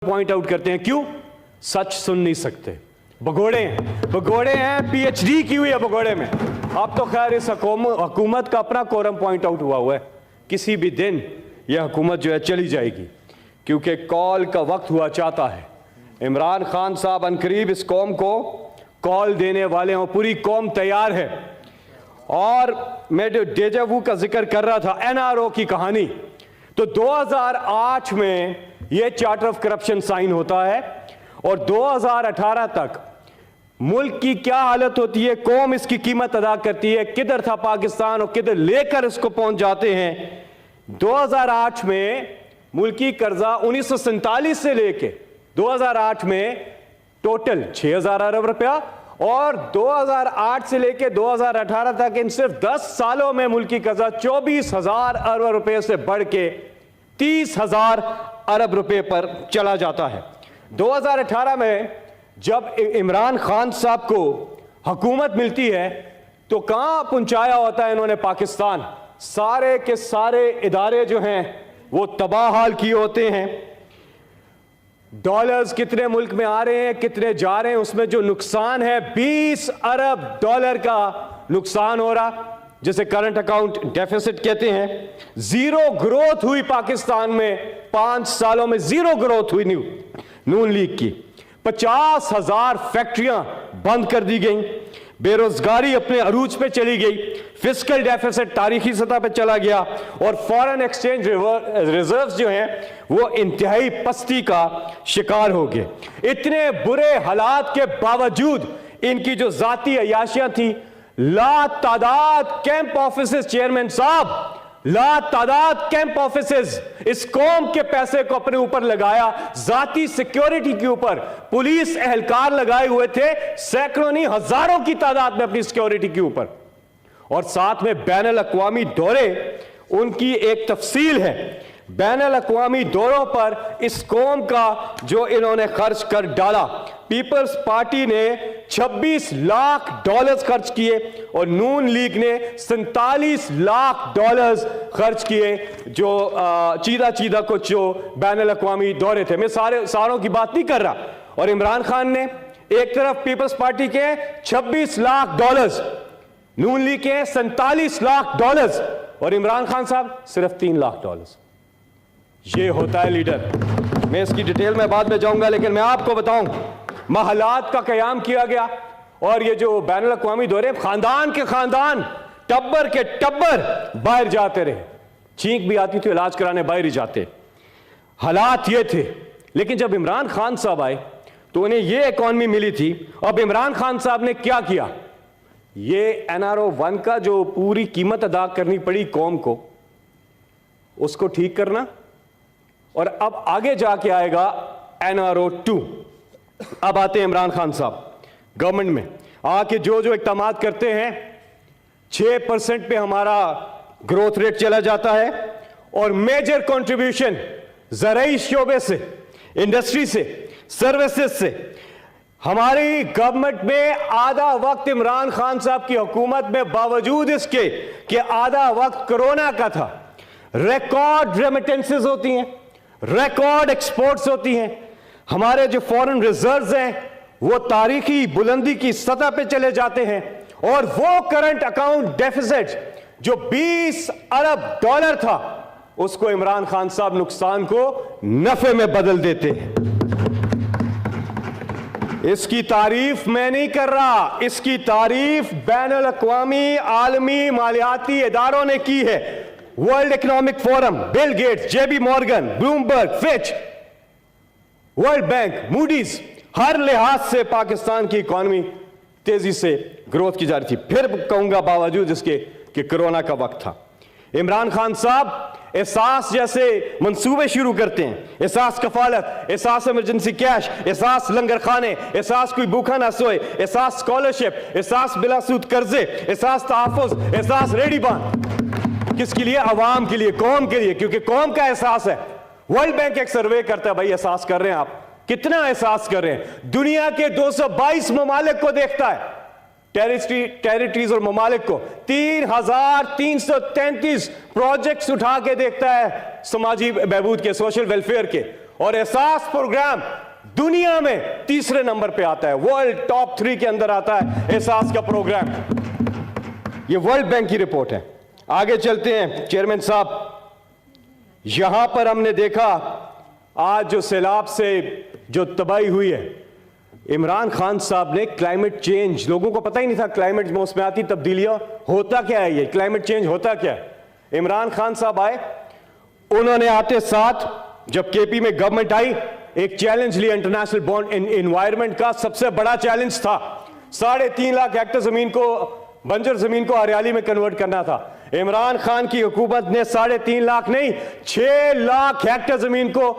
Point out करते हैं। क्यों? सच सुन नहीं सकते। भगोड़े हैं, पीएचडी की हुई है भगोड़े में। अब तो खैर इस हुकूमत का अपना कोरम पॉइंट आउट हुआ है। किसी भी दिन यह हुकूमत जो है चली जाएगी, क्योंकि कॉल का वक्त हुआ चाहता है। इमरान खान साहब अनकरीब इस कौम को कॉल देने वाले हैं, पूरी कौम तैयार है। और मैं जो डेजावू का जिक्र कर रहा था, एनआरओ की कहानी, तो 2008 में यह चार्टर ऑफ करप्शन साइन होता है और 2018 तक मुल्क की क्या हालत होती है, कौम इसकी कीमत अदा करती है, किधर था पाकिस्तान और किधर लेकर इसको पहुंच जाते हैं। 2008 में मुल्की कर्जा 1947 से लेके 2008 में टोटल 6000 अरब रुपया, और 2008 से लेके 2018 तक इन सिर्फ 10 सालों में मुल्की कर्जा 24,000 अरब रुपए से बढ़ के 30,000 अरब रुपए पर चला जाता है। 2018 में जब इमरान खान साहब को हुकूमत मिलती है तो कहां पहुंचाया होता है इन्होंने पाकिस्तान। सारे के सारे इदारे जो हैं वो तबाह हाल किए होते हैं। डॉलर्स कितने मुल्क में आ रहे हैं, कितने जा रहे हैं, उसमें जो नुकसान है 20 अरब डॉलर का नुकसान हो रहा, जिसे करंट अकाउंट डेफिसिट कहते हैं। जीरो ग्रोथ हुई पाकिस्तान में, 5 सालों में जीरो ग्रोथ हुई नून लीग की। 50,000 फैक्ट्रियां बंद कर दी गई, बेरोजगारी अपने अरूज पे चली गई, फिस्कल डेफिसिट तारीखी सतह पे चला गया, और फॉरेन एक्सचेंज रिजर्व्स जो हैं वो इंतहाई पस्ती का शिकार हो गए। इतने बुरे हालात के बावजूद इनकी जो जाती अयाशियां थी, ला तादाद कैंप ऑफिसेस, चेयरमैन साहब, ला तादाद कैंप ऑफिसेस, इस कौम के पैसे को अपने ऊपर लगाया, जाती सिक्योरिटी के ऊपर पुलिस एहलकार लगाए हुए थे, सैकड़ों नहीं हजारों की तादाद में अपनी सिक्योरिटी के ऊपर। और साथ में बैनुल अक़वामी दौरे, उनकी एक तफसील है। बैनुल अक़वामी दौरों पर इस कौम का जो इन्होंने खर्च कर डाला, पीपल्स पार्टी ने 26 लाख डॉलर्स खर्च किए और नून लीग ने 47 लाख डॉलर्स खर्च किए, जो चीदा कुछ जो बैनुल अक़वामी दौरे थे। मैं सारों की बात नहीं कर रहा। और इमरान खान ने एक तरफ पीपल्स पार्टी के 26 लाख डॉलर्स, नून लीग के 47 लाख डॉलर्स, और इमरान खान साहब सिर्फ 3 लाख डॉलर्स। ये होता है लीडर। मैं इसकी डिटेल में बाद में जाऊंगा, लेकिन मैं आपको बताऊं, महलात का कयाम किया गया। और ये जो बैनुल अक़वामी दौरे, खानदान के खानदान, टब्बर के टब्बर बाहर जाते रहे, छींक भी आती थी, इलाज कराने बाहर ही जाते। हालात ये थे। लेकिन जब इमरान खान साहब आए तो उन्हें ये इकॉनमी मिली थी। अब इमरान खान साहब ने क्या किया, ये NRO 1 का जो पूरी कीमत अदा करनी पड़ी कौम को, उसको ठीक करना, और अब आगे जाके आएगा NRO 2। अब आते हैं इमरान खान साहब गवर्नमेंट में आके जो इक़दामात करते हैं, 6% पे हमारा ग्रोथ रेट चला जाता है, और मेजर कंट्रीब्यूशन ज़राई शोबे से, इंडस्ट्री से, सर्विसेज से। हमारी गवर्नमेंट में आधा वक्त इमरान खान साहब की हुकूमत में, बावजूद इसके कि आधा वक्त कोरोना का था, रिकॉर्ड रेमिटेंसेस होती हैं, रिकॉर्ड एक्सपोर्ट्स होती हैं। हमारे जो फॉरेन रिजर्व्स हैं वो तारीखी बुलंदी की सतह पे चले जाते हैं, और वो करंट अकाउंट डेफिसिट जो 20 अरब डॉलर था, उसको इमरान खान साहब नुकसान को नफे में बदल देते हैं। इसकी तारीफ मैं नहीं कर रहा, इसकी तारीफ बैनुल अक़वामी आलमी मालियाती इदारों ने की है। World Economic Forum, Bill Gates, JB Morgan, Bloomberg, Fitch, World Bank, Moody's, हर लिहाज से पाकिस्तान की इकॉनमी तेजी से ग्रोथ की जा रही थी। फिर कहूंगा बावजूद इसके कि कोरोना का वक्त था। इमरान खान साहब एहसास जैसे मंसूबे शुरू करते हैं, एहसास कफालत, एहसास इमरजेंसी कैश, एहसास लंगर खाने, एहसास कोई भूखा ना सोए, एहसास स्कॉलरशिप, एहसास बिलासूद कर्जे, एहसास तहफ़्फ़ुज़, एहसास रेडी बांध। किसके लिए? अवाम के लिए, कौम के लिए, क्योंकि कौम का एहसास है। वर्ल्ड बैंक एक सर्वे करता है, भाई एहसास कर रहे हैं आप, कितना एहसास कर रहे हैं? दुनिया के 222 ममालिक को देखता है, टेरिटरीज और ममालिक को 3,333 प्रोजेक्ट्स उठा के देखता है समाजी बहबूद के, सोशल वेलफेयर के, और एहसास प्रोग्राम दुनिया में तीसरे नंबर पे आता है, वर्ल्ड टॉप 3 के अंदर आता है एहसास का प्रोग्राम। ये वर्ल्ड बैंक की रिपोर्ट है। आगे चलते हैं चेयरमैन साहब, यहां पर हमने देखा आज जो सैलाब से जो तबाही हुई है, इमरान खान साहब ने क्लाइमेट चेंज, लोगों को पता ही नहीं था क्लाइमेट मौसमियाती तब्दीलियां होता क्या है, ये क्लाइमेट चेंज होता क्या है। इमरान खान साहब आए, उन्होंने आते साथ जब केपी में गवर्नमेंट आई, एक चैलेंज लिया इंटरनेशनल बॉन्ड एनवायरनमेंट का। सबसे बड़ा चैलेंज था 3.5 लाख हेक्टेयर जमीन को, बंजर जमीन को हरियाली में कन्वर्ट करना था। इमरान खान की हुकूमत ने 3.5 लाख नहीं 6 लाख हेक्टेयर जमीन को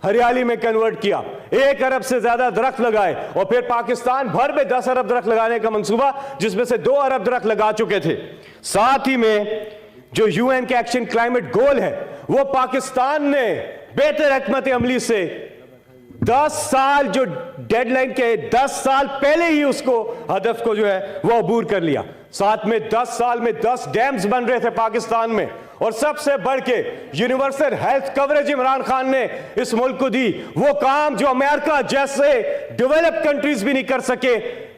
हरियाली में कन्वर्ट किया, 1 अरब से ज्यादा दरख्त लगाए, और फिर पाकिस्तान भर में 10 अरब दरख्त लगाने का मंसूबा, जिसमें से 2 अरब दरख्त लगा चुके थे। साथ ही में जो यूएन के एक्शन क्लाइमेट गोल है, वो पाकिस्तान ने बेहतर हिकमत अमली से 10 साल जो डेडलाइन के 10 साल पहले ही उसको हदफ को जो है वो अबूर कर लिया। साथ में 10 साल में 10 डैम्स बन रहे थे पाकिस्तान में, और सबसे बढ़ के universal health coverage Imran Khan ने इस मुल्क को दी, वो काम जो अमेरिका जैसे डेवलप्ड कंट्रीज भी नहीं कर सके,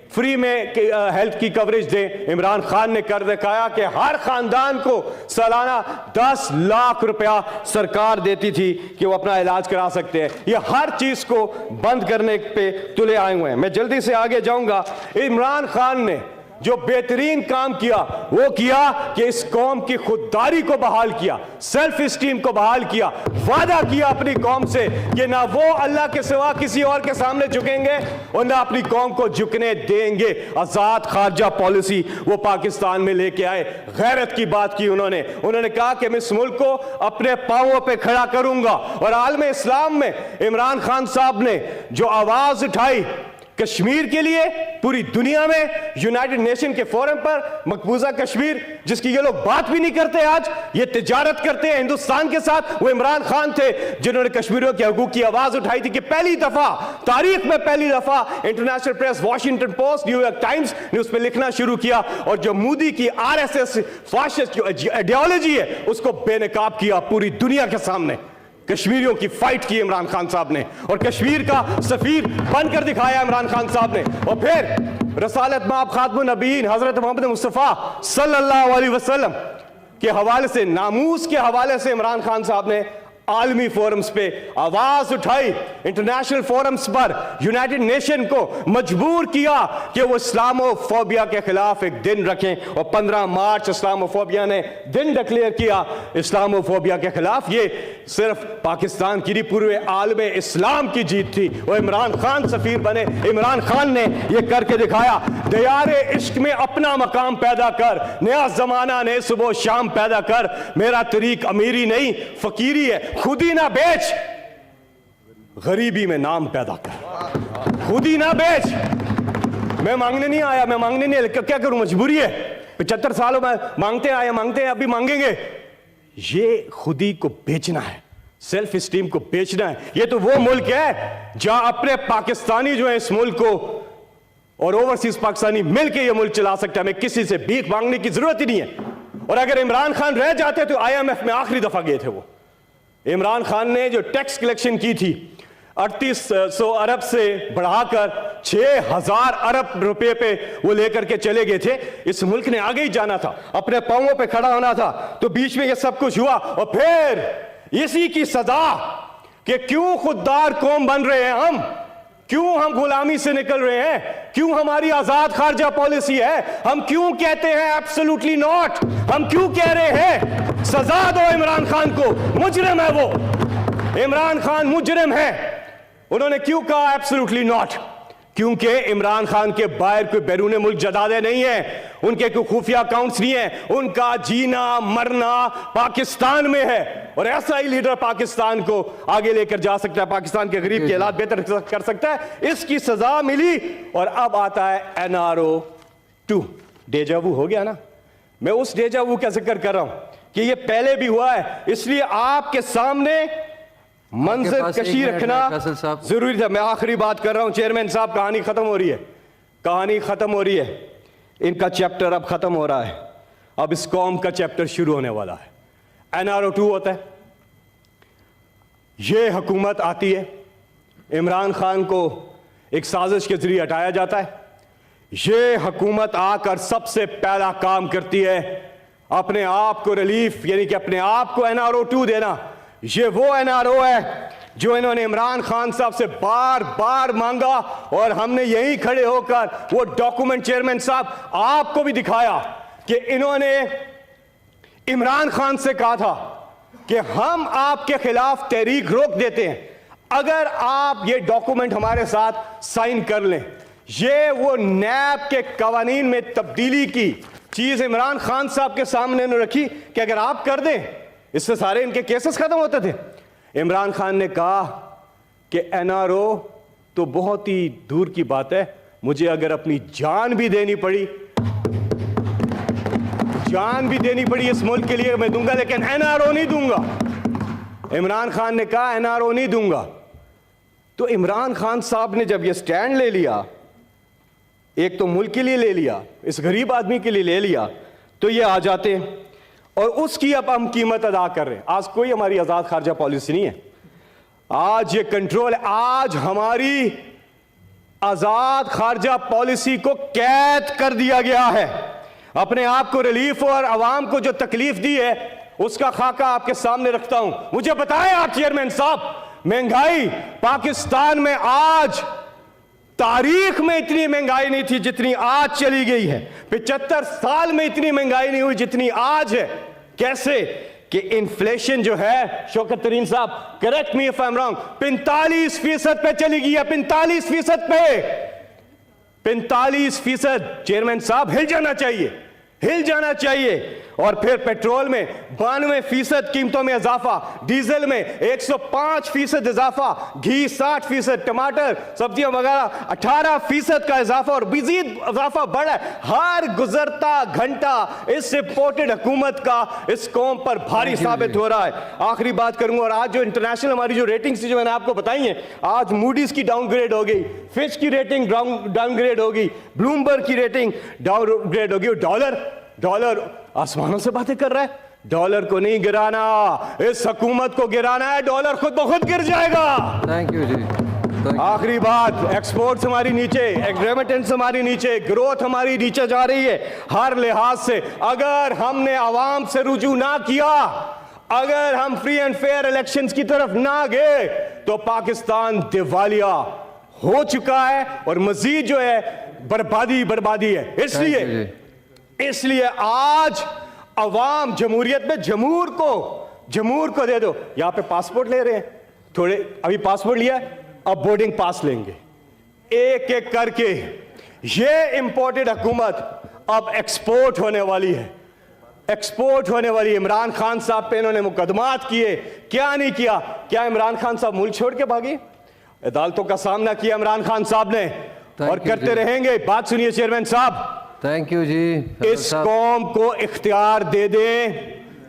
फ्री में हेल्थ की कवरेज दें। इमरान खान ने कर दिखाया कि हर खानदान को सालाना 10 लाख रुपया सरकार देती थी कि वो अपना इलाज करा सकते हैं। ये हर चीज को बंद करने पे तुले आए हुए हैं। मैं जल्दी से आगे जाऊंगा। इमरान खान ने जो बेहतरीन काम किया वो किया कि इस कौम की खुददारी को बहाल किया, सेल्फ स्टीम को बहाल किया, वादा किया अपनी कौम से कि ना वो अल्लाह के सिवा किसी और के सामने झुकेंगे और ना अपनी कौम को झुकने देंगे। आजाद खारजा पॉलिसी वो पाकिस्तान में लेके आए, गैरत की बात की उन्होंने कहा कि मैं इस मुल्क को अपने पांवों पे खड़ा करूंगा। और आलम इस्लाम में इमरान खान साहब ने जो आवाज उठाई कश्मीर के लिए, पूरी दुनिया में यूनाइटेड नेशन के फोरम पर मकबूजा कश्मीर, जिसकी ये लोग बात भी नहीं करते, आज ये तिजारत करते हैं हिंदुस्तान के साथ, वो इमरान खान थे जिन्होंने कश्मीरियों के हकूक की आवाज उठाई थी। कि पहली दफा तारीख में, पहली दफा international press, Washington post, New York times ने उस पर लिखना शुरू किया, और जो मोदी की आरएसएस फाशिस्ट आइडियोलॉजी है उसको बेनकाब किया पूरी दुनिया के सामने। कश्मीरियों की फाइट की इमरान खान साहब ने, और कश्मीर का सफीर बनकर दिखाया इमरान खान साहब ने। और फिर रसालत माब खातमुन नबीयीन हजरत मोहम्मद मुस्तफ़ा सल्लल्लाहु अलैहि वसल्लम के हवाले से, नामूस के हवाले से इमरान खान साहब ने आलमी फोरम्स पे आवाज उठाई, इंटरनेशनल फोरम्स पर यूनाइटेड नेशन को मजबूर किया कि वो इस्लामोफोबिया के खिलाफ एक दिन रखें। और 15 मार्च इस्लामोफोबिया ने दिन डिक्लेयर किया इस्लामोफोबिया के खिलाफ। ये सिर्फ पाकिस्तान की नहीं, पूरे आलम इस्लाम की जीत थी। वो इमरान खान सफीर बने, इमरान खान ने ये करके दिखाया। दयारे इश्क में अपना मकाम पैदा कर, नया जमाना ने सुबह शाम पैदा कर, मेरा तरीक अमीरी नहीं फकीरी है, खुद ही ना बेच, गरीबी में नाम पैदा कर। खुद ही ना बेच, मैं मांगने नहीं आया, मैं मांगने नहीं आया, क्या करूं, मजबूरी है। 75 सालों में मांगते आए, मांगते हैं, अभी मांगेंगे। ये खुदी को बेचना है, सेल्फ स्टीम को बेचना है। ये तो वो मुल्क है जहां अपने पाकिस्तानी जो है इस मुल्क को और ओवरसीज पाकिस्तानी मिलकर ये मुल्क चला सकता है। हमें किसी से भीख मांगने की जरूरत ही नहीं है। और अगर इमरान खान रह जाते तो IMF में आखिरी दफा गए थे वो। इमरान खान ने जो टैक्स कलेक्शन की थी 3800 अरब से बढ़ाकर 6000 अरब रुपए पे वो लेकर के चले गए थे। इस मुल्क ने आगे ही जाना था, अपने पांवों पे खड़ा होना था, तो बीच में ये सब कुछ हुआ। और फिर इसी की सजा कि क्यों खुददार कौम बन रहे हैं हम, क्यों हम गुलामी से निकल रहे हैं, क्यों हमारी आजाद खारजा पॉलिसी है, हम क्यों कहते हैं एब्सोल्युटली नॉट, हम क्यों कह रहे हैं सजा दो इमरान खान को, मुजरिम है वो, इमरान खान मुजरिम है। उन्होंने क्यों कहा एब्सोल्युटली नॉट? क्योंकि इमरान खान के बाहर कोई बैरून मुल्क जदादे नहीं है, उनके कोई खुफिया अकाउंट्स नहीं है, उनका जीना मरना पाकिस्तान में है। और ऐसा ही लीडर पाकिस्तान को आगे लेकर जा सकता है, पाकिस्तान के गरीब के हालात बेहतर कर सकता है। इसकी सजा मिली और अब आता है NRO 2। डेजावू हो गया ना। मैं उस डेजावू का जिक्र कर रहा हूं कि ये पहले भी हुआ है, इसलिए आपके सामने मंजर कशी रखना जरूरी था। मैं आखिरी बात कर रहा हूं चेयरमैन साहब, कहानी खत्म हो रही है, कहानी खत्म हो रही है, इनका चैप्टर अब खत्म हो रहा है, अब इस कौम का चैप्टर शुरू होने वाला है। NRO 2 होता है, ये हुकूमत आती है, इमरान खान को एक साजिश के जरिए हटाया जाता है। ये हुकूमत आकर सबसे पहला काम करती है अपने आप को रिलीफ, यानी कि अपने आप को NRO 2 देना। ये वो NRO है जो इन्होंने इमरान खान साहब से बार बार मांगा, और हमने यहीं खड़े होकर वो डॉक्यूमेंट चेयरमैन साहब आपको भी दिखाया कि इन्होंने इमरान खान से कहा था कि हम आपके खिलाफ तहरीक रोक देते हैं अगर आप ये डॉक्यूमेंट हमारे साथ साइन कर लें। ये वो नैब के कवानीन में तब्दीली की चीज इमरान खान साहब के सामने ने रखी कि अगर आप कर दें इससे सारे इनके केसेस खत्म होते थे। इमरान खान ने कहा कि NRO तो बहुत ही दूर की बात है, मुझे अगर अपनी जान भी देनी पड़ी इस मुल्क के लिए मैं दूंगा, लेकिन NRO नहीं दूंगा। इमरान खान ने कहा NRO नहीं दूंगा। तो इमरान खान साहब ने जब ये स्टैंड ले लिया, एक तो मुल्क के लिए ले लिया, इस गरीब आदमी के लिए ले लिया, तो ये आ जाते हैं और उसकी अब हम कीमत अदा कर रहे हैं। आज कोई हमारी आजाद खारजा पॉलिसी नहीं है, आज ये कंट्रोल है। आज हमारी आजाद खारजा पॉलिसी को कैद कर दिया गया है। अपने आप को रिलीफ और आवाम को जो तकलीफ दी है उसका खाका आपके सामने रखता हूं। मुझे बताएं आप चेयरमैन साहब, महंगाई पाकिस्तान में आज तारीख में इतनी महंगाई नहीं थी जितनी आज चली गई है। 75 साल में इतनी महंगाई नहीं हुई जितनी आज है। कैसे कि इन्फ्लेशन जो है, शौकत तरीन साहब correct me if I am wrong, 45% पे चली गई है। 45% पे 45%। चेयरमैन साहब हिल जाना चाहिए। और फिर पेट्रोल में 92% कीमतों में इजाफा, डीजल में 105% इजाफा, घी 60%, टमाटर सब्जियां वगैरह 18% का इजाफा, और मजीद इजाफा बढ़ा है हर गुजरता घंटा। इस रिपोर्टेड हुकूमत का इस कौम पर भारी साबित हो रहा है। आखिरी बात करूंगा, और आज जो इंटरनेशनल हमारी जो रेटिंग्स जो मैंने आपको बताई हैं, आज मूडीज की डाउनग्रेड हो गई, फिच की रेटिंग डाउनग्रेड हो गई, ब्लूमबर्ग की रेटिंग डाउनग्रेड हो गई। डॉलर आसमानों से बातें कर रहा है। डॉलर को नहीं गिराना, इस हुकूमत को गिराना है। डॉलर खुद ब खुद गिर जाएगा। थैंक यू जी। आखिरी बात, एक्सपोर्ट्स हमारी नीचे, रेमिटेंस हमारी नीचे, ग्रोथ हमारी नीचे जा रही है हर लिहाज से। अगर हमने आवाम से रुजू ना किया, अगर हम फ्री एंड फेयर इलेक्शंस की तरफ ना गए, तो पाकिस्तान दिवालिया हो चुका है और मजीद जो है बर्बादी है। इसलिए आज अवाम जमहूरियत में जमूर को दे दो। यहां पे पासपोर्ट ले रहे हैं, थोड़े अभी पासपोर्ट लिया, अब बोर्डिंग पास लेंगे एक एक करके। ये इंपोर्टेड हुकूमत अब एक्सपोर्ट होने वाली है। इमरान खान साहब पे इन्होंने मुकदमात किए, क्या नहीं किया? क्या इमरान खान साहब मुल्क छोड़ के भागे? अदालतों का सामना किया इमरान खान साहब ने और करते रहेंगे। बात सुनिए चेयरमैन साहब, थैंक यू जी। इस कौम को इख्तियार दे दें,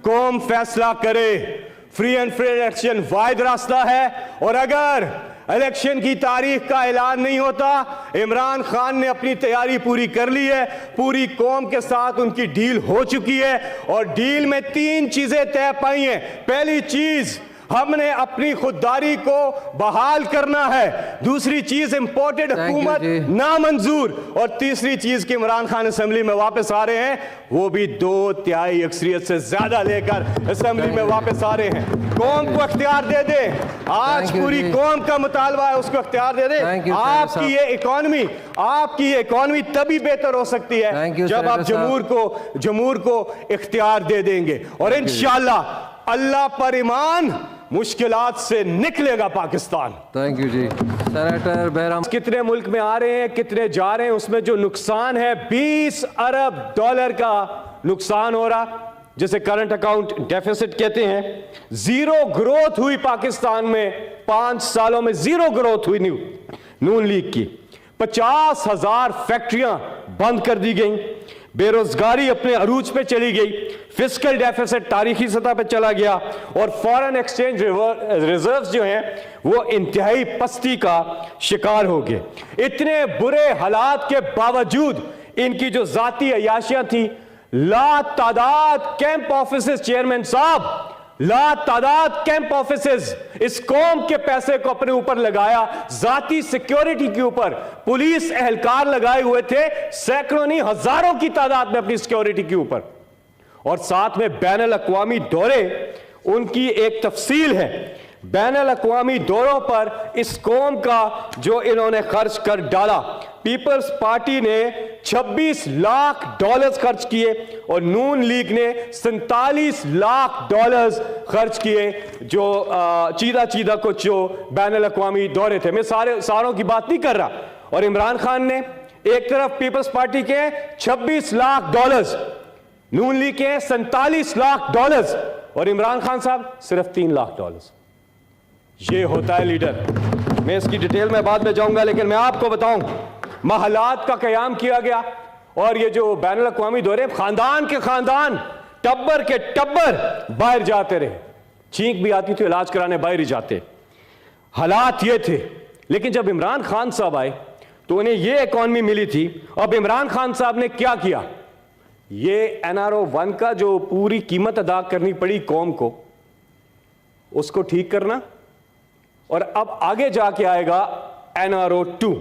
कौम फैसला करे। फ्री एंड फेयर इलेक्शन वाहिद रास्ता है, और अगर इलेक्शन की तारीख का ऐलान नहीं होता, इमरान खान ने अपनी तैयारी पूरी कर ली है, पूरी कौम के साथ उनकी डील हो चुकी है, और डील में 3 चीजें तय पाई हैं। पहली चीज, हमने अपनी खुददारी को बहाल करना है। दूसरी चीज, इंपोर्टेड हुकूमत नामंजूर, और तीसरी चीज कि इमरान खान असेंबली में वापस आ रहे हैं, वो भी 2/3 अक्सरियत से ज्यादा लेकर असेंबली में वापस आ रहे हैं। कौम को इख्तियार दे दे। आज पूरी कौम का मुतालबा है, उसको इख्तियार दे दे। आपकी ये इकॉनमी तभी बेहतर हो सकती है जब आप जमूर को इख्तियार दे देंगे, और इंशाअल्लाह अल्लाह पर ईमान, मुश्किलात से निकलेगा पाकिस्तान। थैंक यू जी। सेनेटर बहराम, कितने मुल्क में आ रहे हैं, कितने जा रहे हैं, उसमें जो नुकसान है, $20 अरब का नुकसान हो रहा, जिसे करंट अकाउंट डेफिसिट कहते हैं। जीरो ग्रोथ हुई पाकिस्तान में, 5 सालों में जीरो ग्रोथ हुई नून लीग की। 50,000 फैक्ट्रियां बंद कर दी गई, बेरोजगारी अपने अरूज पे चली गई, फिस्कल डेफिसिट तारीखी सतह पे चला गया, और फॉरेन एक्सचेंज रिजर्व्स जो हैं वो इंतहाई पस्ती का शिकार हो गए। इतने बुरे हालात के बावजूद इनकी जो जाती अयाशियां थी, ला तादाद कैंप ऑफिस चेयरमैन साहब लातादाद कैंप ऑफिसेस इस कौम के पैसे को अपने ऊपर लगाया, जाती सिक्योरिटी के ऊपर पुलिस एहलकार लगाए हुए थे, सैकड़ों नहीं हजारों की तादाद में अपनी सिक्योरिटी के ऊपर, और साथ में बैनुल अक़वामी दौरे उनकी एक तफसील है। बैनुल अक़वामी दौरों पर इस कौम का जो इन्होंने खर्च कर डाला, पीपल्स पार्टी ने $26 लाख खर्च किए और नून लीग ने $47 लाख खर्च किए, जो चीदा कुछ जो बैनुल अक़वामी दौरे थे। मैं सारों की बात नहीं कर रहा। और इमरान खान ने एक तरफ पीपल्स पार्टी के $26 लाख, नून लीग के $47 लाख और इमरान खान साहब सिर्फ $3 लाख। ये होता है लीडर। मैं इसकी डिटेल में बाद में जाऊंगा, लेकिन मैं आपको बताऊं, महलात का कयाम किया गया और ये जो बैनुल अक़वामी दौरे, खानदान के खानदान, टब्बर के टब्बर बाहर जाते रहे, छींक भी आती थी, इलाज कराने बाहर ही जाते। हालात ये थे। लेकिन जब इमरान खान साहब आए तो उन्हें ये इकॉनमी मिली थी। अब इमरान खान साहब ने क्या किया, ये NRO 1 का जो पूरी कीमत अदा करनी पड़ी कौम को, उसको ठीक करना, और अब आगे जाके आएगा NRO 2।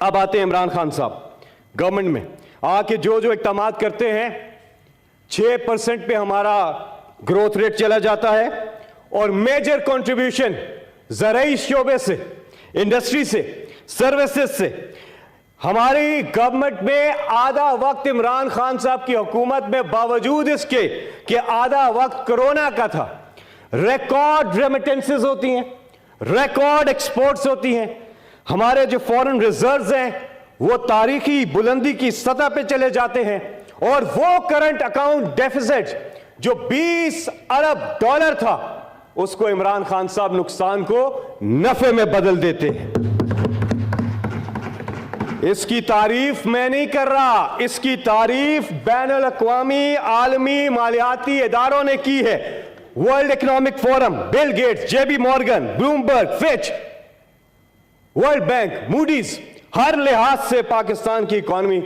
अब आते हैं इमरान खान साहब गवर्नमेंट में आके जो इक़दाम करते हैं, 6% पे हमारा ग्रोथ रेट चला जाता है, और मेजर कंट्रीब्यूशन ज़राई शोबे से, इंडस्ट्री से, सर्विसेज से। हमारी गवर्नमेंट में आधा वक्त इमरान खान साहब की हुकूमत में, बावजूद इसके कि आधा वक्त कोरोना का था, रिकॉर्ड रेमिटेंसेस होती हैं, रिकॉर्ड एक्सपोर्ट्स होती हैं, हमारे जो फॉरेन रिजर्व्स हैं वो तारीखी बुलंदी की सतह पे चले जाते हैं, और वो करंट अकाउंट डेफिसिट जो $20 अरब था, उसको इमरान खान साहब नुकसान को नफे में बदल देते हैं। इसकी तारीफ मैं नहीं कर रहा, इसकी तारीफ बैनुल अक़वामी आलमी मालियाती इदारों ने की है। World Economic Forum, Bill Gates, JB Morgan, Bloomberg, Fitch, World Bank, Moody's, हर लिहाज से पाकिस्तान की इकॉनमी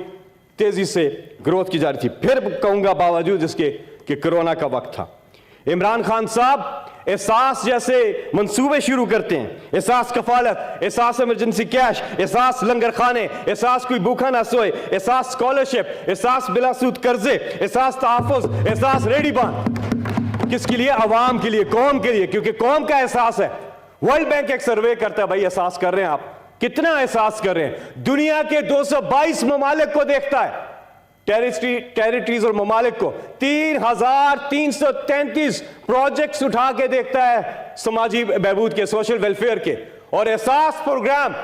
तेजी से ग्रोथ की जा रही थी। फिर कहूंगा बावजूद इसके कि कोरोना का वक्त था। इमरान खान साहब एहसास जैसे मंसूबे शुरू करते हैं, एहसास कफालत, एहसास इमरजेंसी कैश, एहसास लंगर खाने, एहसास कोई भूखा ना सोए, एहसास स्कॉलरशिप, एहसास बिलासूद कर्जे, एहसास तहफ़्फ़ुज़, एहसास रेडी बांध। किसके लिए? अवाम के लिए, कौम के लिए, क्योंकि कौम का एहसास है। वर्ल्ड बैंक एक सर्वे करता है, भाई एहसास कर रहे हैं आप, कितना एहसास कर रहे हैं? दुनिया के 222 ममालिक को देखता है, टेरिटरीज और ममालिक को 3333 प्रोजेक्ट्स उठा के देखता है समाजी बहबूद के, सोशल वेलफेयर के, और एहसास प्रोग्राम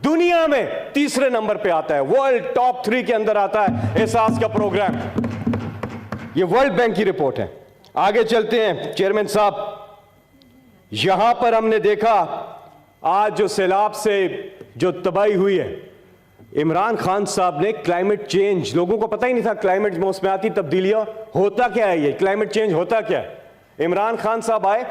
दुनिया में तीसरे नंबर पे आता है, वर्ल्ड टॉप 3 के अंदर आता है एहसास का प्रोग्राम। ये वर्ल्ड बैंक की रिपोर्ट है। आगे चलते हैं चेयरमैन साहब, यहां पर हमने देखा आज जो सैलाब से जो तबाही हुई है, इमरान खान साहब ने क्लाइमेट चेंज, लोगों को पता ही नहीं था क्लाइमेट मौसमियाती तब्दीलियां होता क्या है, ये क्लाइमेट चेंज होता क्या है। इमरान खान साहब आए,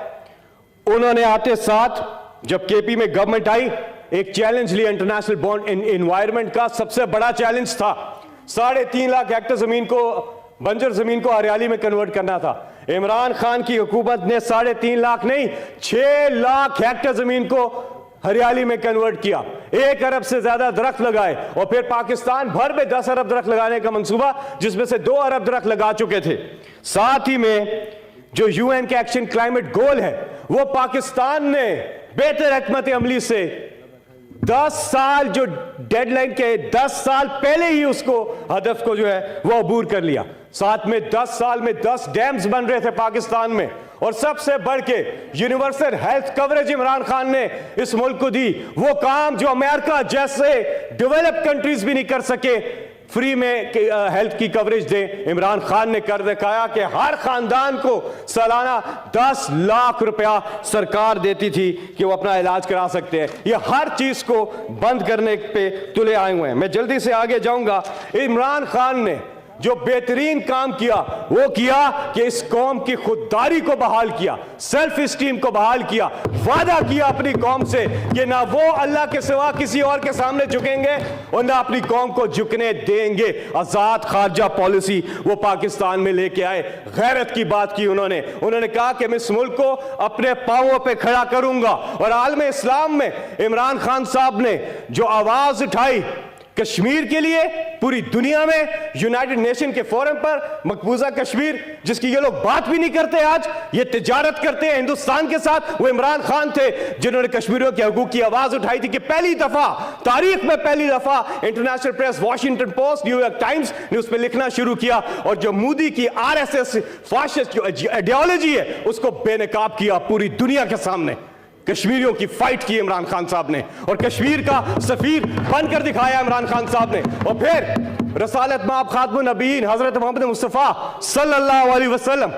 उन्होंने आते साथ जब केपी में गवर्नमेंट आई, एक चैलेंज लिया इंटरनेशनल बॉन्ड एनवायरनमेंट का। सबसे बड़ा चैलेंज था 3.5 लाख हेक्टेयर जमीन को, बंजर जमीन को हरियाली में कन्वर्ट करना था। इमरान खान की हुकूमत ने 3.5 लाख नहीं, 6 लाख हेक्टेयर जमीन को हरियाली में कन्वर्ट किया, 1 अरब से ज्यादा दरख्त लगाए, और फिर पाकिस्तान भर में 10 अरब दरख्त लगाने का मंसूबा, जिसमें से 2 अरब दरख्त लगा चुके थे। साथ ही में जो UN के एक्शन क्लाइमेट गोल है, वो पाकिस्तान ने बेहतर हिकमत अमली से 10 साल जो डेडलाइन के 10 साल पहले ही उसको हदफ को जो है वो अबूर कर लिया। साथ में 10 साल में 10 डैम्स बन रहे थे पाकिस्तान में, और सबसे बढ़ के universal health coverage Imran Khan ने इस मुल्क को दी, वो काम जो अमेरिका जैसे डेवलप्ड कंट्रीज भी नहीं कर सके। फ्री में हेल्थ की कवरेज दे, इमरान खान ने कर दिखाया कि हर खानदान को सालाना 10 लाख रुपया सरकार देती थी कि वो अपना इलाज करा सकते हैं। ये हर चीज को बंद करने पे तुले आए हुए हैं। मैं जल्दी से आगे जाऊंगा। इमरान खान ने जो बेहतरीन काम किया वो किया कि इस कौम की खुददारी को बहाल किया, सेल्फ स्टीम को बहाल किया, वादा किया अपनी कौम से कि ना वो अल्लाह के सिवा किसी और के सामने झुकेंगे और ना अपनी कौम को झुकने देंगे। आजाद खारजा पॉलिसी वो पाकिस्तान में लेके आए, गैरत की बात की उन्होंने कहा कि मैं इस मुल्क को अपने पांवों पे खड़ा करूंगा। और आलम इस्लाम में इमरान खान साहब ने जो आवाज उठाई कश्मीर के लिए, पूरी दुनिया में यूनाइटेड नेशन के फोरम पर मकबूजा कश्मीर, जिसकी ये लोग बात भी नहीं करते, आज ये तिजारत करते हैं हिंदुस्तान के साथ, वो इमरान खान थे जिन्होंने कश्मीरियों के हकूक की आवाज उठाई थी कि पहली दफा तारीख में, पहली दफा international press, Washington post, New York times ने उस पर लिखना शुरू किया और जो मोदी की आरएसएस फाशिस्ट आइडियोलॉजी है उसको बेनकाब किया पूरी दुनिया के सामने। कश्मीरियों की फाइट की इमरान खान साहब ने और कश्मीर का सफीर बनकर दिखाया इमरान खान साहब ने। और फिर रसालत माब खातमुन नबीयीन हजरत मोहम्मद मुस्तफ़ा सल्लल्लाहु अलैहि वसल्लम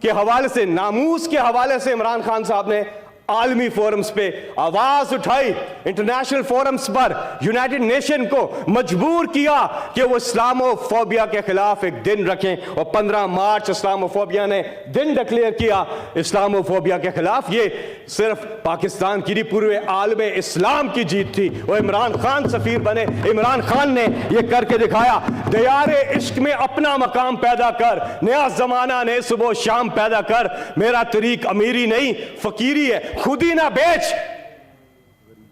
के हवाले से, नामूस के हवाले से इमरान खान साहब ने आलमी फोरम्स पे आवाज उठाई, इंटरनेशनल फोरम्स पर यूनाइटेड नेशन को मजबूर किया कि वो इस्लामोफोबिया के खिलाफ एक दिन रखें। और 15 मार्च इस्लामोफोबिया ने दिन डिक्लेयर किया इस्लामोफोबिया के खिलाफ। ये सिर्फ पाकिस्तान की नहीं, पूरे आलम इस्लाम की जीत थी। और इमरान खान सफीर बने, इमरान खान ने ये करके दिखाया। दयारे इश्क में अपना मकाम पैदा कर, नया जमाना ने सुबह शाम पैदा कर, मेरा तरीक अमीरी नहीं फकीरी है, खुद ही ना बेच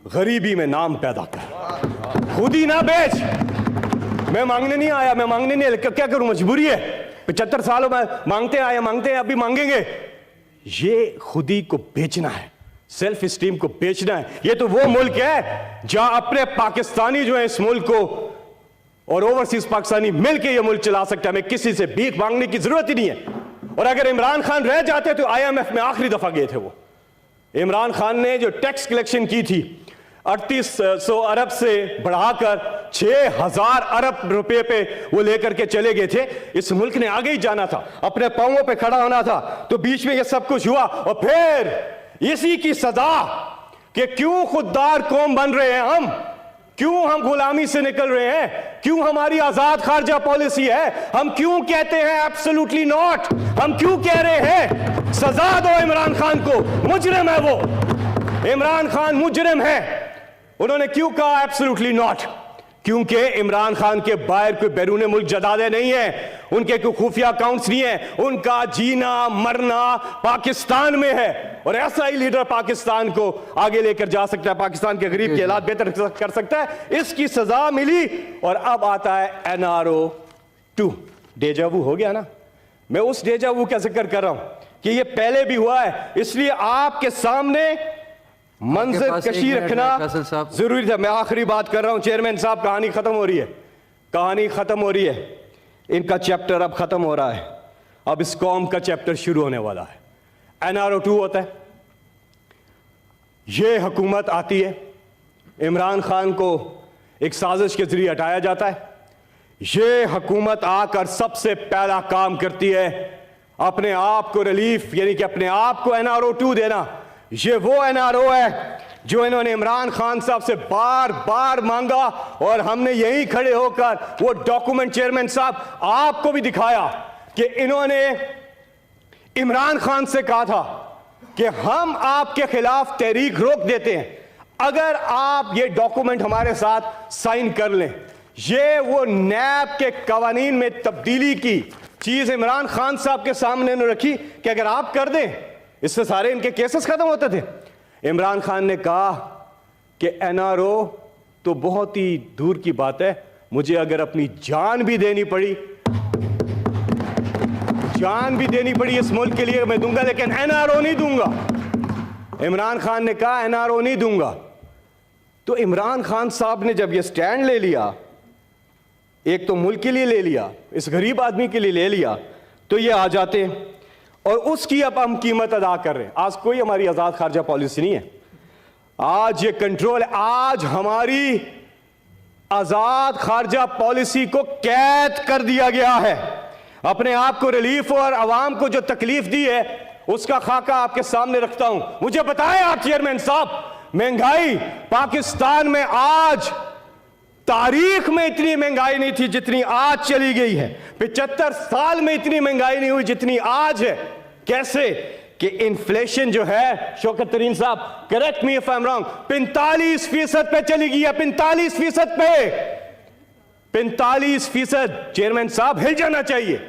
गरीबी में नाम पैदा कर, खुद ही ना बेच। मैं मांगने नहीं आया, मैं मांगने नहीं, क्या करूं, मजबूरी है। 75 सालों में मांगते आए, मांगते हैं, अभी मांगेंगे। ये खुदी को बेचना है, सेल्फ स्टीम को बेचना है। ये तो वो मुल्क है जहां अपने पाकिस्तानी जो है इस मुल्क को और ओवरसीज पाकिस्तानी मिलकर ये मुल्क चला सकता है। हमें किसी से भीख मांगने की जरूरत ही नहीं है। और अगर इमरान खान रह जाते तो IMF में आखिरी दफा गए थे वो। इमरान खान ने जो टैक्स कलेक्शन की थी 3800 अरब से बढ़ाकर 6000 अरब रुपए पे वो लेकर के चले गए थे। इस मुल्क ने आगे ही जाना था, अपने पांवों पे खड़ा होना था, तो बीच में ये सब कुछ हुआ। और फिर इसी की सजा कि क्यों खुददार कौम बन रहे हैं हम, क्यों हम गुलामी से निकल रहे हैं, क्यों हमारी आजाद खारजा पॉलिसी है, हम क्यों कहते हैं एब्सोल्युटली नॉट, हम क्यों कह रहे हैं सजा दो इमरान खान को, मुजरिम है वो, इमरान खान मुजरिम है। उन्होंने क्यों कहा एब्सोल्युटली नॉट? क्योंकि इमरान खान के बाहर कोई बैरून मुल्क जदादे नहीं है, उनके कोई खुफिया अकाउंट्स नहीं है, उनका जीना मरना पाकिस्तान में है। और ऐसा ही लीडर पाकिस्तान को आगे लेकर जा सकता है, पाकिस्तान के गरीब के हालात बेहतर कर सकता है। इसकी सजा मिली और अब आता है NRO 2। डेजावू हो गया ना। मैं उस डेजावू का जिक्र कर रहा हूं कि ये पहले भी हुआ है, इसलिए आपके सामने मंजर कशी रखना जरूरी था। मैं आखिरी बात कर रहा हूं चेयरमैन साहब, कहानी खत्म हो रही है, कहानी खत्म हो रही है, इनका चैप्टर अब खत्म हो रहा है, अब इस कौम का चैप्टर शुरू होने वाला है। NRO 2 होता है, ये हुकूमत आती है, इमरान खान को एक साजिश के जरिए हटाया जाता है। ये हुकूमत आकर सबसे पहला काम करती है अपने आप को रिलीफ, यानी कि अपने आप को NRO 2 देना। ये वो NRO है जो इन्होंने इमरान खान साहब से बार बार मांगा और हमने यहीं खड़े होकर वो डॉक्यूमेंट चेयरमैन साहब आपको भी दिखाया कि इन्होंने इमरान खान से कहा था कि हम आपके खिलाफ तहरीक रोक देते हैं अगर आप ये डॉक्यूमेंट हमारे साथ साइन कर लें। ये वो नैब के कवानीन में तब्दीली की चीज इमरान खान साहब के सामने ने रखी कि अगर आप कर दें इससे सारे इनके केसेस खत्म होते थे। इमरान खान ने कहा कि NRO तो बहुत ही दूर की बात है, मुझे अगर अपनी जान भी देनी पड़ी इस मुल्क के लिए मैं दूंगा, लेकिन NRO नहीं दूंगा। इमरान खान ने कहा NRO नहीं दूंगा। तो इमरान खान साहब ने जब ये स्टैंड ले लिया, एक तो मुल्क के लिए ले लिया, इस गरीब आदमी के लिए ले लिया, तो ये आ जाते हैं और उसकी अब हम कीमत अदा कर रहे हैं। आज कोई हमारी आजाद खारजा पॉलिसी नहीं है, आज ये कंट्रोल है। आज हमारी आजाद खारजा पॉलिसी को कैद कर दिया गया है। अपने आप को रिलीफ और आवाम को जो तकलीफ दी है उसका खाका आपके सामने रखता हूं। मुझे बताएं आप चेयरमैन साहब, महंगाई पाकिस्तान में आज तारीख में इतनी महंगाई नहीं थी जितनी आज चली गई है। 75 साल में इतनी महंगाई नहीं हुई जितनी आज है। कैसे कि इन्फ्लेशन जो है, शौकत तरीन साहब correct me if I am wrong, 45% पे चली गई है। 45% पे, 45%। चेयरमैन साहब हिल जाना चाहिए,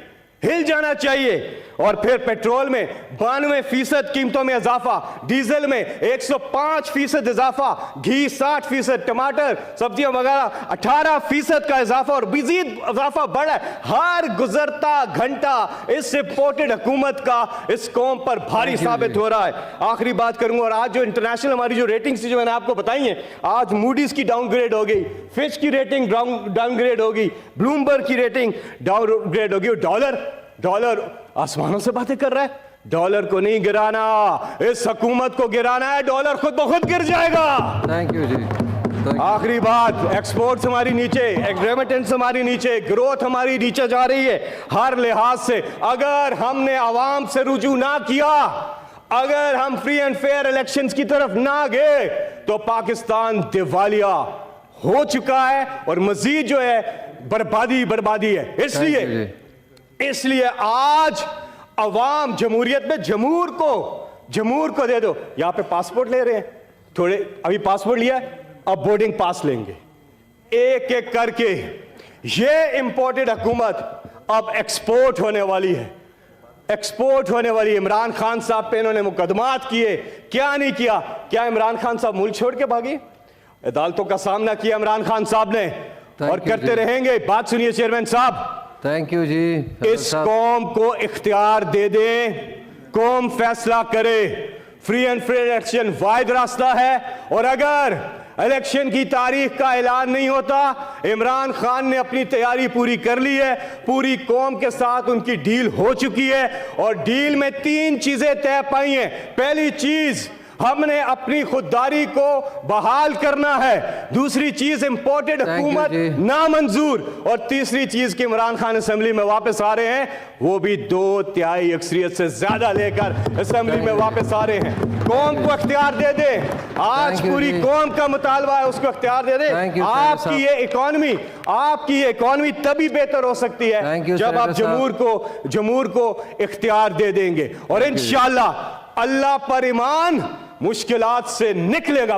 हिल जाना चाहिए। और फिर पेट्रोल में 92% कीमतों में इजाफा, डीजल में 105% इजाफा, घी 60%, टमाटर सब्जियां वगैरह 18% का इजाफा और मजीद इजाफा बढ़ा है। हर गुजरता घंटा इस इंपोर्टेड हुकूमत का इस कौम पर भारी साबित हो रहा है। आखिरी बात करूंगा, और आज जो इंटरनेशनल हमारी जो रेटिंग्स जो मैंने आपको बताई है, आज मूडीज की डाउनग्रेड हो गई, फिच की रेटिंग डाउनग्रेड हो गई, ब्लूमबर्ग की रेटिंग डाउनग्रेड हो गई। डॉलर आसमानों से बातें कर रहा है। डॉलर को नहीं गिराना, इस हुकूमत को गिराना है। डॉलर खुद ब खुद गिर जाएगा। थैंक यू जी। आखिरी बात, एक्सपोर्ट्स हमारी नीचे, रेमिटेंस हमारी नीचे, ग्रोथ हमारी नीचे जा रही है हर लिहाज से। अगर हमने आवाम से रुजू ना किया, अगर हम फ्री एंड फेयर इलेक्शंस की तरफ ना गए, तो पाकिस्तान दिवालिया हो चुका है और मजीद जो है बर्बादी है। इसलिए आज अवाम जमहूरियत में जमूर को दे दो। यहां पे पासपोर्ट ले रहे हैं, थोड़े अभी पासपोर्ट लिया, अब बोर्डिंग पास लेंगे एक एक करके। ये इंपोर्टेड हुकूमत अब एक्सपोर्ट होने वाली है, एक्सपोर्ट होने वाली। इमरान खान साहब पे इन्होंने मुकदमात किए, क्या नहीं किया? क्या इमरान खान साहब मुल्क छोड़ के भागे? अदालतों का सामना किया इमरान खान साहब ने और करते रहेंगे। बात सुनिए चेयरमैन साहब, थैंक यू जी। इस कौम को इख्तियार दे दें, कौम फैसला करे। फ्री एंड फेयर इलेक्शन वाहिद रास्ता है, और अगर इलेक्शन की तारीख का ऐलान नहीं होता, इमरान खान ने अपनी तैयारी पूरी कर ली है, पूरी कौम के साथ उनकी डील हो चुकी है और डील में 3 चीजें तय पाई हैं। पहली चीज, हमने अपनी खुददारी को बहाल करना है। दूसरी चीज, इंपोर्टेड हुकूमत नामंजूर। और तीसरी चीज कि इमरान खान असेंबली में वापस आ रहे हैं, वो भी 2/3 अक्सरियत से ज्यादा लेकर असेंबली में वापस आ रहे हैं। कौम को इख्तियार दे दे, आज पूरी कौम का मुतालबा है, उसको इख्तियार दे दे। आपकी ये इकॉनमी तभी बेहतर हो सकती है जब आप जमूर को इख्तियार दे देंगे। और इंशाअल्लाह अल्लाह पर ईमान, मुश्किलात से निकलेगा।